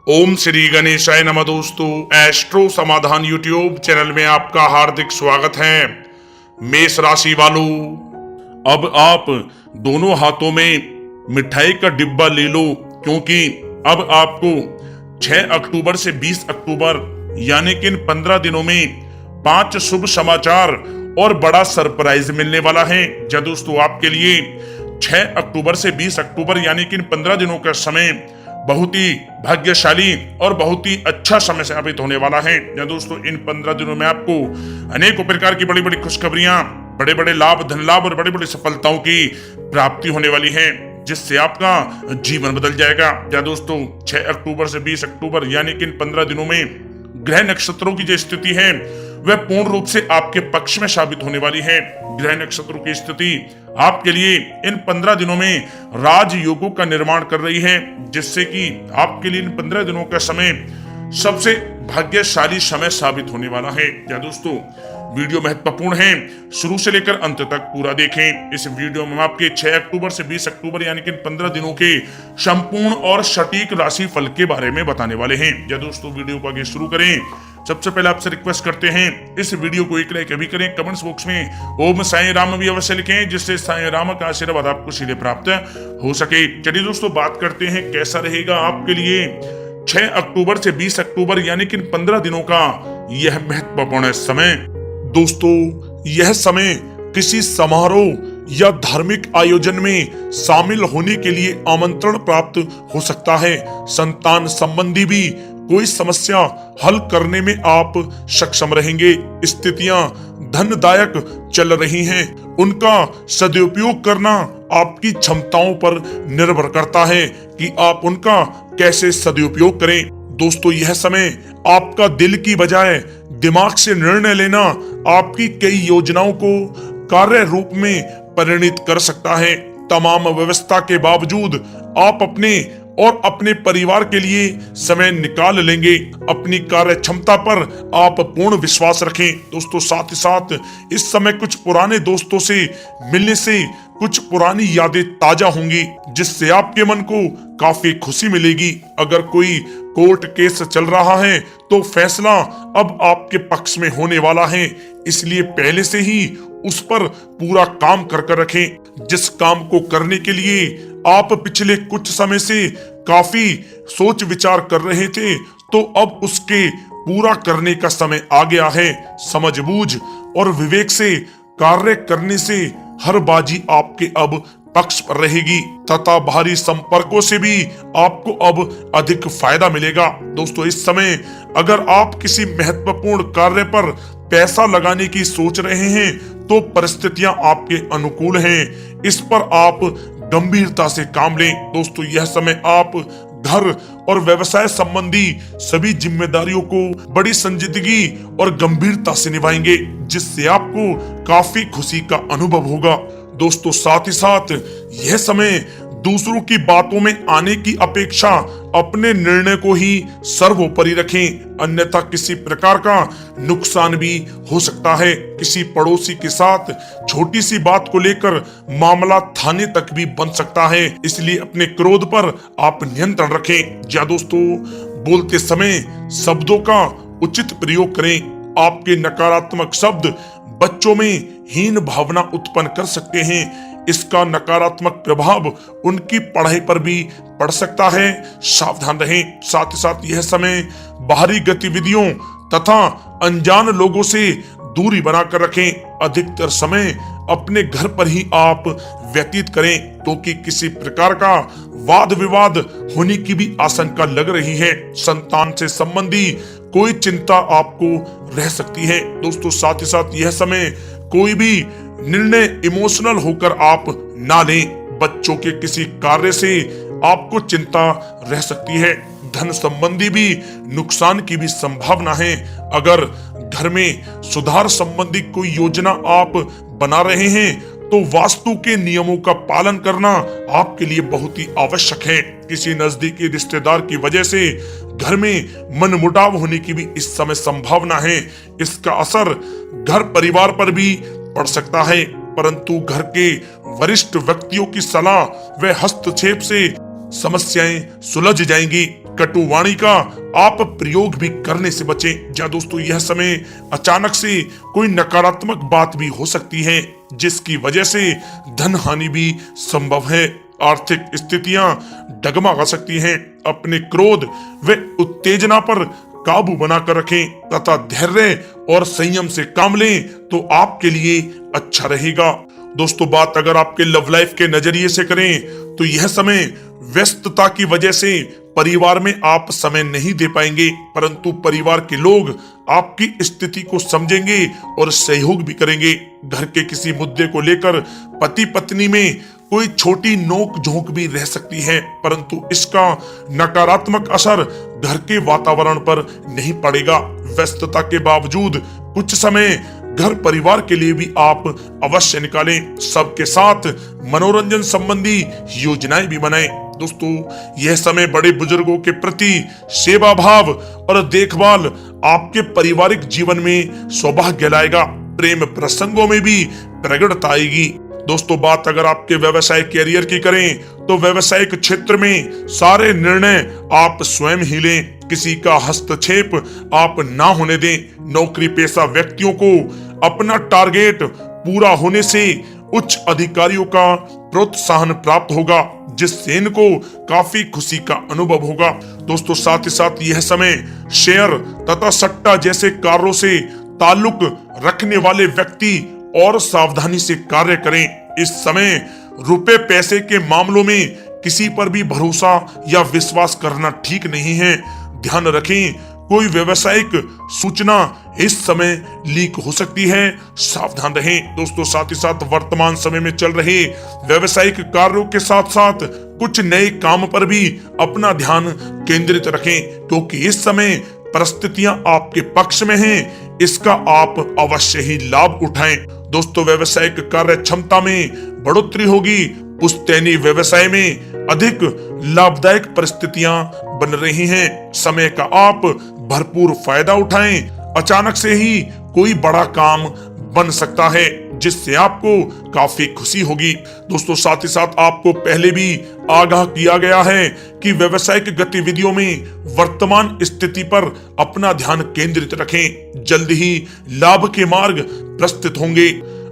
ओम श्री गणेशाय नमः। दोस्तों, एस्ट्रो समाधान यूट्यूब चैनल में आपका हार्दिक स्वागत है। मेष राशि वालों, अब आप दोनों हाथों में मिठाई का डिब्बा ले लो, क्योंकि अब आपको 6 अक्टूबर से 20 अक्टूबर यानी कि इन 15 दिनों में 5 शुभ समाचार और बड़ा सरप्राइज मिलने वाला है। जी दोस्तों, आपके लिए 6 अक्टूबर से 20 अक्टूबर यानी कि इन 15 दिनों का समय बहुत ही भाग्यशाली और बहुत ही अच्छा समय साबित होने वाला है। या दोस्तों, इन 15 दिनों में आपको अनेकों प्रकार की बड़ी बड़ी खुशखबरियां, बड़े बड़े लाभ, धन लाभ और बड़ी बड़ी सफलताओं की प्राप्ति होने वाली है, जिससे आपका जीवन बदल जाएगा। या दोस्तों, 6 अक्टूबर से 20 अक्टूबर यानी कि इन 15 दिनों में ग्रह नक्षत्रों की जो स्थिति है वह पूर्ण रूप से आपके पक्ष में साबित होने वाली है। ग्रह नक्षत्रों की स्थिति आपके लिए इन 15 दिनों में राजयोगों का निर्माण कर रही है, जिससे कि आपके लिए इन 15 दिनों का समय सबसे भाग्यशाली समय साबित होने वाला है। या दोस्तों, वीडियो महत्वपूर्ण है, शुरू से लेकर अंत तक पूरा देखें। इस वीडियो में आपके 6 अक्टूबर से 20 अक्टूबर यानी कि 15 दिनों के संपूर्ण और सटीक राशि फल के बारे में बताने वाले हैं। या दोस्तों, वीडियो को आगे शुरू करें, सबसे पहले आपसे रिक्वेस्ट करते हैं इस वीडियो को एक लाइक भी करें, कमेंट्स बॉक्स में ओम साईं राम भी अवश्य लिखें, जिससे साईं राम का आशीर्वाद आपको सीधे प्राप्त हो सके। चलिए दोस्तों, बात करते हैं कैसा रहेगा आपके लिए 6 अक्टूबर से 20 अक्टूबर यानी कि 15 दिनों का यह महत्वपूर्ण समय। दोस्तों, यह समय किसी समारोह या धार्मिक आयोजन में शामिल होने के लिए आमंत्रण प्राप्त हो सकता है। संतान संबंधी भी कोई समस्या हल करने में आप सक्षम रहेंगे। स्थितियां धनदायक चल रही हैं, उनका सदुपयोग करना आपकी क्षमताओं पर निर्भर करता है कि आप उनका कैसे सदुपयोग करें। दोस्तों, यह समय आपका दिल की बजाय दिमाग से निर्णय लेना आपकी कई योजनाओं को कार्य रूप में परिणित कर सकता है। तमाम व्यवस्था के बावजूद आप अपने और अपने परिवार के लिए समय निकाल लेंगे। अपनी कार्य क्षमता पर आप पूर्ण विश्वास रखें। दोस्तों, साथ ही साथ इस समय कुछ पुराने दोस्तों से मिलने से कुछ पुरानी यादें ताजा होंगी, जिससे आपके मन को काफी खुशी मिलेगी। अगर कोई कोर्ट केस चल रहा है तो फैसला अब आपके पक्ष में होने वाला है, इसलिए पहले से ही उस पर पूरा काम कर रखें। जिस काम को करने के लिए आप पिछले कुछ समय से काफी सोच विचार कर रहे थे, तो अब उसके पूरा करने का समय आ गया है। समझबूझ और विवेक से कार्य करने से हर बाजी आपके अब पक्ष पर रहेगी तथा बाहरी संपर्कों से भी आपको अब अधिक फायदा मिलेगा। दोस्तों, इस समय अगर आप किसी महत्वपूर्ण कार्य पर पैसा लगाने की सोच रहे हैं तो परिस्थितियां आपके अनुकूल हैं, इस पर आप गंभीरता से काम लें। दोस्तों, यह समय आप घर और व्यवसाय संबंधी सभी जिम्मेदारियों को बड़ी संजीदगी और गंभीरता से निभाएंगे, जिससे आपको काफी खुशी का अनुभव होगा। दोस्तों, साथ ही साथ यह समय दूसरों की बातों में आने की अपेक्षा अपने निर्णय को ही सर्वोपरि रखें, अन्यथा किसी प्रकार का नुकसान भी हो सकता है। किसी पड़ोसी के साथ छोटी सी बात को लेकर मामला थाने तक भी बन सकता है, इसलिए अपने क्रोध पर आप नियंत्रण रखें। या दोस्तों, बोलते समय शब्दों का उचित प्रयोग करें। आपके नकारात्मक शब्द बच्चों में हीन भावना उत्पन्न कर सकते हैं, इसका नकारात्मक प्रभाव उनकी पढ़ाई पर भी पड़ सकता है, सावधान रहें। साथ ही साथ यह समय बाहरी गतिविधियों तथा अनजान लोगों से दूरी बनाकर रखें। अधिकतर समय अपने घर पर ही आप व्यतीत करें, क्योंकि किसी प्रकार का वाद विवाद होने की भी आशंका लग रही है। संतान से संबंधी कोई चिंता आपको रह सकती है। दोस्तों, साथ ही साथ यह समय कोई भी निर्णय इमोशनल होकर आप ना लें। बच्चों के किसी कार्य से आपको चिंता रह सकती है। धन संबंधी भी नुकसान की भी संभावना है। अगर घर में सुधार संबंधी कोई योजना आप बना रहे हैं तो वास्तु के नियमों का पालन करना आपके लिए बहुत ही आवश्यक है। किसी नजदीकी रिश्तेदार की वजह से घर में मनमुटाव होने की भी इस समय संभावना है। इसका असर घर परिवार पर भी पड़ सकता है, परंतु घर के वरिष्ठ व्यक्तियों की सलाह व हस्तक्षेप से समस्याएं सुलझ जाएंगी। कटुवाणी का आप प्रयोग भी करने से बचें। जा दोस्तों, यह समय अचानक से कोई नकारात्मक बात भी हो सकती है, जिसकी वजह से धन हानि भी संभव है। आर्थिक स्थितियां डगमगा सकती हैं। अपने क्रोध व उत्तेजना पर काबू बनाकर रखें तथा धैर्य और संयम से काम लें तो आपके लिए अच्छा रहेगा। दोस्तों, बात अगर आपके लव लाइफ के नजरिए से करें तो यह समय व्यस्तता की वजह से परिवार में आप समय नहीं दे पाएंगे, परंतु परिवार के लोग आपकी स्थिति को समझेंगे और सहयोग भी करेंगे। घर के किसी मुद्दे को लेकर पति पत्नी में कोई छोटी नोक झोंक भी रह सकती है, परंतु इसका नकारात्मक असर घर के वातावरण पर नहीं पड़ेगा। व्यस्तता के बावजूद कुछ समय घर परिवार के लिए भी आप अवश्य निकालें। सबके साथ मनोरंजन संबंधी योजनाएं भी बनाएं। दोस्तों, यह समय बड़े बुजुर्गों के प्रति सेवा भाव और देखभाल आपके पारिवारिक जीवन में सौभाग्य लाएगा। प्रेम प्रसंगों में भी प्रगड़ता आएगी। दोस्तों, बात अगर आपके व्यवसाय कैरियर की करें तो व्यवसायिक क्षेत्र में सारे निर्णय आप स्वयं ही लें। किसी का हस्तक्षेप आप ना होने दें। नौकरी पेशा व्यक्तियों को अपना टारगेट पूरा होने से उच्च अधिकारियों का प्रोत्साहन प्राप्त होगा, जिससे इनको काफी खुशी का अनुभव होगा। दोस्तों, साथ ही साथ यह समय शेयर तथा सट्टा जैसे कार्यों से ताल्लुक रखने वाले व्यक्ति और सावधानी से कार्य करें। इस समय रुपए पैसे के मामलों में किसी पर भी भरोसा या विश्वास करना ठीक नहीं है। ध्यान रखें, कोई व्यावसायिक सूचना इस समय लीक हो सकती है, सावधान रहें। दोस्तों, साथ ही साथ वर्तमान समय में चल रहे व्यावसायिक कार्यों के साथ साथ कुछ नए काम पर भी अपना ध्यान केंद्रित रखें, क्योंकि इस समय परिस्थितियां आपके पक्ष में हैं। इसका आप अवश्य ही लाभ उठाएं। दोस्तों, व्यावसायिक कार्य क्षमता में बढ़ोतरी होगी। पुश्तैनी व्यवसाय में अधिक लाभदायक परिस्थितियां बन रही हैं। समय का आप भरपूर फायदा उठाएं। अचानक से ही कोई बड़ा काम बन सकता है, जिससे आपको काफी खुशी होगी। दोस्तों, साथ ही साथ आपको पहले भी आगाह किया गया है कि व्यवसायिक गतिविधियों में वर्तमान स्थिति पर अपना ध्यान केंद्रित रखें। जल्द ही लाभ के मार्ग प्रस्तुत होंगे।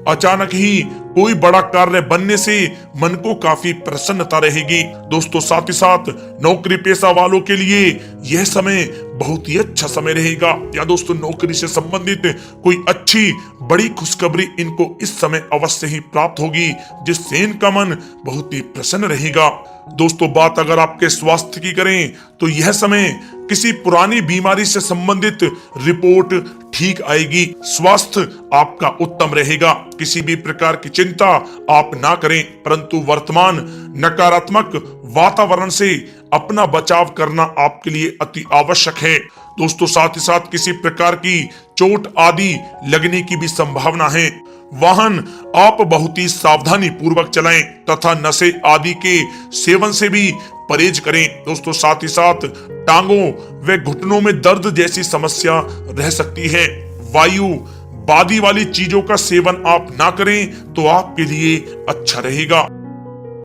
अचानक ही कोई बड़ा कार्य बनने से मन को काफी प्रसन्नता रहेगी। दोस्तों, साथ ही साथ नौकरी पेशा वालों के लिए यह समय बहुत ही अच्छा समय रहेगा। या दोस्तों, नौकरी से संबंधित कोई अच्छी बड़ी खुशखबरी इनको इस समय अवश्य ही प्राप्त होगी, जिससे इनका मन बहुत ही प्रसन्न रहेगा। दोस्तों, बात अगर आपके स्वास्थ्य की करें तो यह समय किसी पुरानी बीमारी से संबंधित रिपोर्ट ठीक आएगी। स्वास्थ्य आपका उत्तम रहेगा। किसी भी प्रकार की चिंता आप ना करें, परंतु वर्तमान नकारात्मक वातावरण से अपना बचाव करना आपके लिए अति आवश्यक है। दोस्तों, साथ ही साथ किसी प्रकार की चोट आदि लगने की भी संभावना है। वाहन आप बहुत ही सावधानी पूर्वक चलाएं तथा नशे आदि के सेवन से भी परहेज करें। दोस्तों, साथ ही साथ टांगों व घुटनों में दर्द जैसी समस्या रह सकती है। वायु बादी वाली चीजों का सेवन आप ना करें तो आपके लिए अच्छा रहेगा।